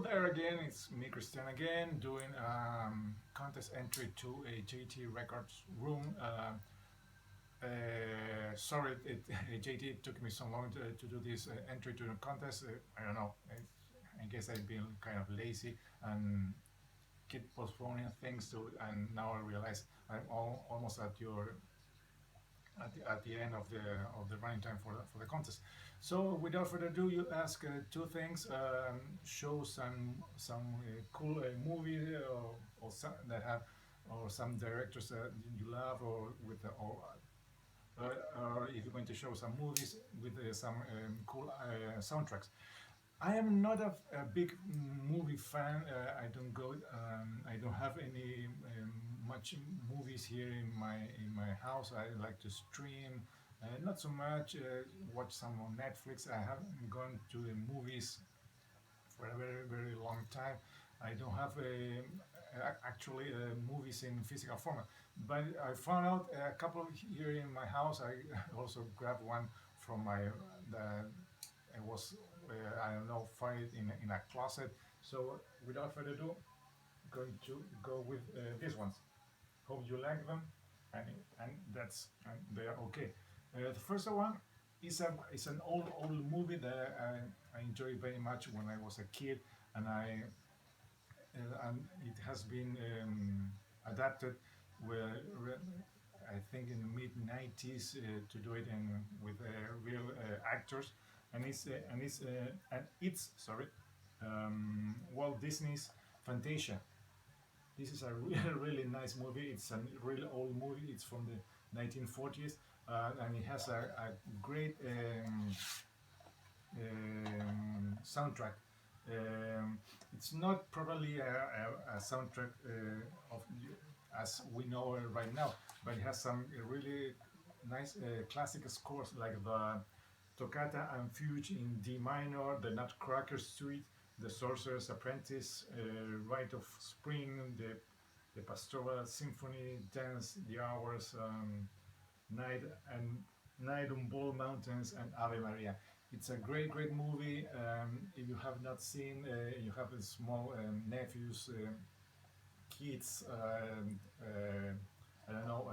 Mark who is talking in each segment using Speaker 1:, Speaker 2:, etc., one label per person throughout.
Speaker 1: Hello there again, it's me Christian again doing contest entry to a JT Records room. Sorry, JT, it took me so long to do this entry to the contest. I don't know, I guess I've been kind of lazy and keep postponing things and now I realize I'm almost at the end of the running time for the contest. So without further ado, you ask two things: show some cool movie or some that have or some directors that you love, or with or if you're going to show some movies with some cool soundtracks. I am not a big movie fan. I don't go. I don't have any much movies here in my house. I like to stream. Not so much. Watch some on Netflix. I haven't gone to the movies for a very long time. I don't have actually movies in physical format. But I found out a couple here in my house. I also grabbed one from my the I was I don't know, find it in a closet. So without further ado, going to go with these ones. Hope you like them, and and they are okay. The first one is an old movie that I enjoyed very much when I was a kid, and and it has been adapted where I think in the mid 90s to do it in with real actors, and it's sorry, Walt Disney's Fantasia. This is a really nice movie. It's a really old movie. It's from the 1940s, and it has a great soundtrack. It's not probably a soundtrack of as we know it right now, but it has some really nice classic scores like the Toccata and Fugue in D minor, the Nutcracker Suite, the Sorcerer's Apprentice, Rite of Spring, the Pastoral Symphony, Dance, the Hours, Night and Night on Bald Mountains, and Ave Maria. It's a great movie. If you have not seen, you have a small nephews, kids, I don't know,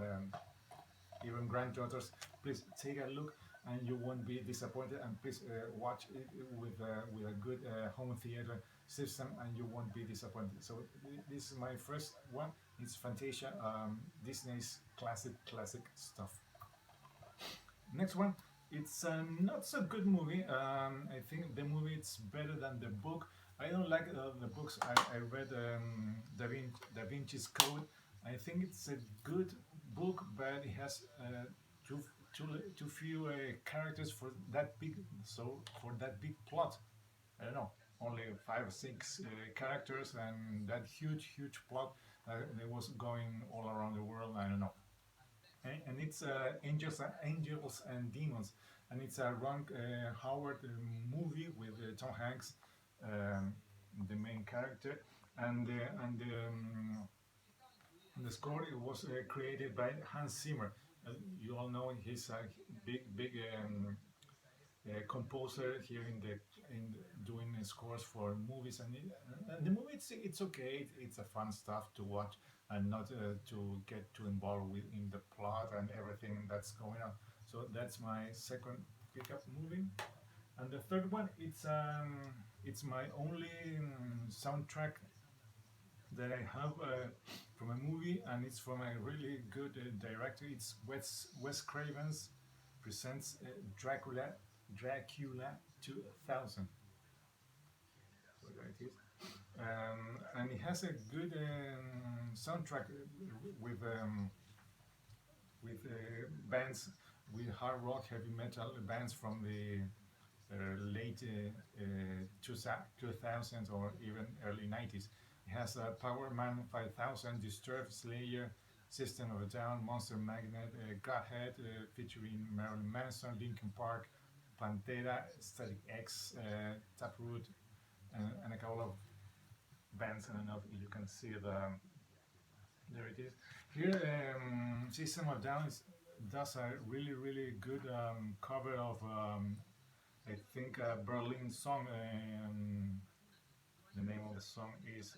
Speaker 1: even granddaughters. Please take a look, and you won't be disappointed. And please watch it with a good home theater system, and you won't be disappointed. So this is my first one. It's Fantasia, Disney's classic stuff. Next one, it's a not so good movie. I think the movie it's better than the book. I don't like the books. I read Da Vinci's Code. I think it's a good book, but it has too few characters for that big. So for that big plot, I don't know, only 5 or 6 characters and that huge plot that was going all around the world. I don't know, and it's Angels and Demons, and it's a Ron Howard movie with Tom Hanks, um, the main character, and the score it was created by Hans Zimmer. You all know he's a big composer here doing scores for movies, and the movie it's okay. It's a fun stuff to watch and not to get too involved with in the plot and everything that's going on. So that's my second pickup movie, and the third one it's my only soundtrack that I have from a movie, and it's from a really good director. It's Wes Craven's presents Dracula 2000. So there it is. And it has a good soundtrack with bands with hard rock, heavy metal bands from the late 2000s or even early 90s. It has Power Man 5000, Disturbed, Slayer, System of a Down, Monster Magnet, Godhead featuring Marilyn Manson, Linkin Park, Pantera, Static X, Taproot, and a couple of bands. I don't know if you can see there it is. Here, System of Down does a really good cover of I think a Berlin song, The name of the song is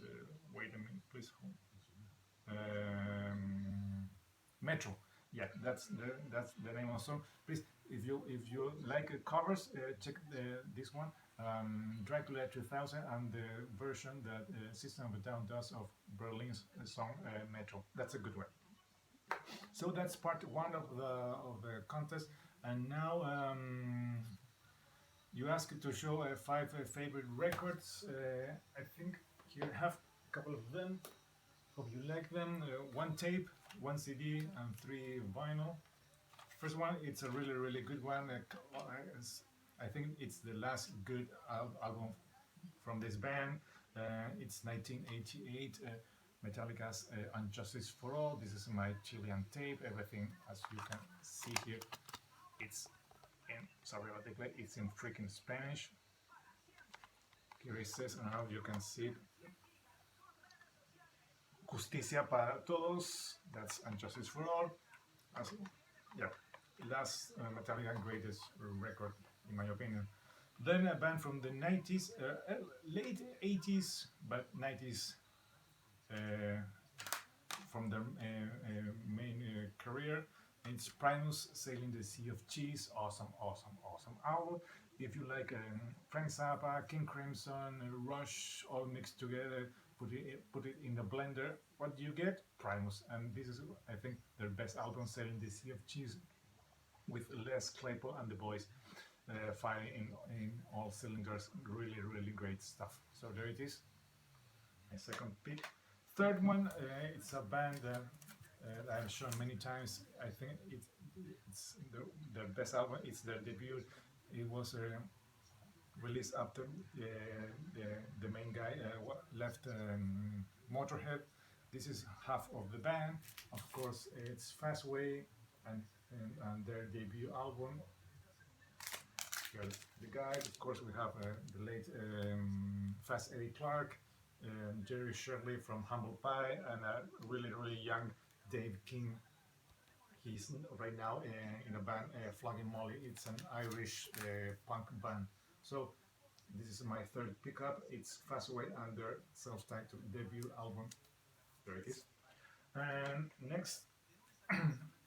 Speaker 1: wait a minute, please. Metro. Yeah, that's the name of the song. Please, if you like covers, check this one, Dracula 2000, and the version that System of a Down does of Berlin's song Metro. That's a good one. So that's part one of the contest, and now you asked to show five favorite records. I think here I have a couple of them. Hope you like them. One tape, one CD, and three vinyl. First one, it's a really, really good one. I think it's the last good album from this band. It's 1988. Metallica's Unjustice for All. This is my Chilean tape. Everything, as you can see here, it's in, sorry about the play, it's in freaking Spanish. Here it says, and how you can see it, Justicia para Todos. That's Unjustice for All. As, yeah, last Metallica greatest record, in my opinion. Then a band from the 90s, late 80s, but 90s from their main career. It's Primus, Sailing the Sea of Cheese. Awesome, awesome, awesome album. If you like Frank Zappa, King Crimson, Rush, all mixed together, put it in the blender, what do you get? Primus. And this is, I think, their best album, Sailing the Sea of Cheese, with Les Claypool and the boys firing in all cylinders. Really, really great stuff. So there it is. My second pick. Third one, it's a band that I've shown many times. I think it's their best album. It's their debut. It was released after the main guy left Motorhead. This is half of the band. Of course, it's Fastway and their debut album. Here's the guide. Of course, we have the late Fast Eddie Clarke, Jerry Shirley from Humble Pie, and a really, really young Dave King. He's right now in a band, Flogging Molly. It's an Irish punk band. So this is my third pickup. It's Fastway and their self-titled debut album. There it is. And next,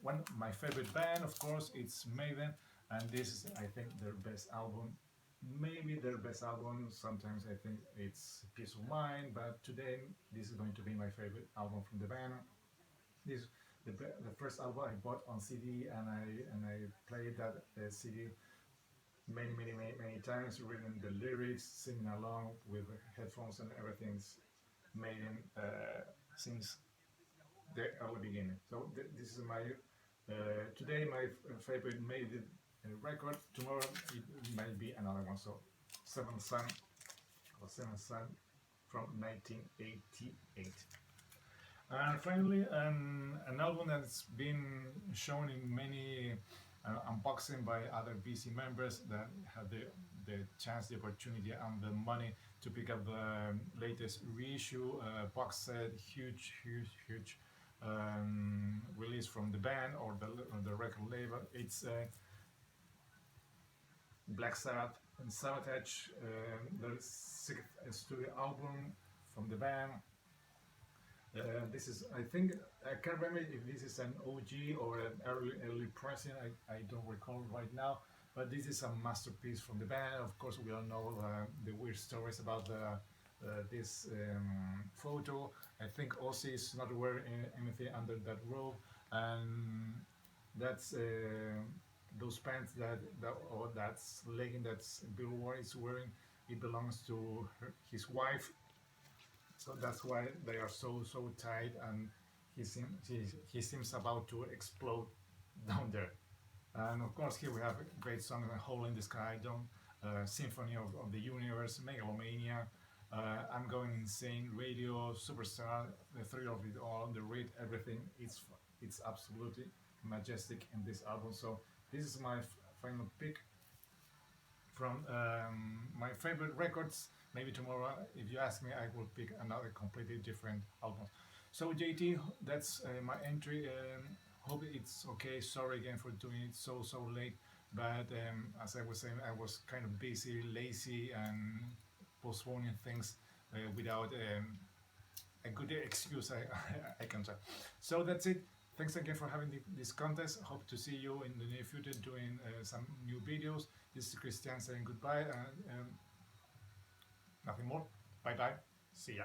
Speaker 1: one of my favorite band, of course, it's Maiden, and this is, I think, their best album. Maybe their best album. Sometimes I think it's Peace of Mind, but today this is going to be my favorite album from the band. This the first album I bought on CD, and I played that CD many times, reading the lyrics, singing along with headphones and everything's Maiden since the early beginning. So this is my today my favorite Maiden record. Tomorrow it might be another one. So Seventh Son from 1988. And finally, an album that's been shown in many unboxing by other BC members that have the chance, the opportunity, and the money to pick up the latest reissue box set, huge release from the band or the record label. It's Black Sabbath and Sabotage, their sixth studio album from the band. This is, I think, I can't remember if this is an OG or an early pressing. I don't recall right now, but this is a masterpiece from the band. Of course, we all know the weird stories about this photo. I think Ozzy is not wearing anything under that robe, and that's those pants or that's legging that's Bill Ward is wearing. It belongs to his wife. So that's why they are so tight, and he seems about to explode down there. And of course, here we have a great song, "Hole in the Sky," "Symphony of the Universe," "Megalomania," "I'm Going Insane," "Radio," "Superstar," "The Thrill of It All," "The Read," everything. It's absolutely majestic in this album. So this is my final pick from my favorite records. Maybe tomorrow, if you ask me, I will pick another completely different album. So JT, that's my entry. Hope it's okay. Sorry again for doing it so late, but as I was saying, I was kind of busy, lazy, and postponing things. without a good excuse. I can try. So that's it. Thanks again for having this contest. Hope to see you in the near future doing some new videos. This is Christian saying goodbye and nothing more. Bye bye. See ya.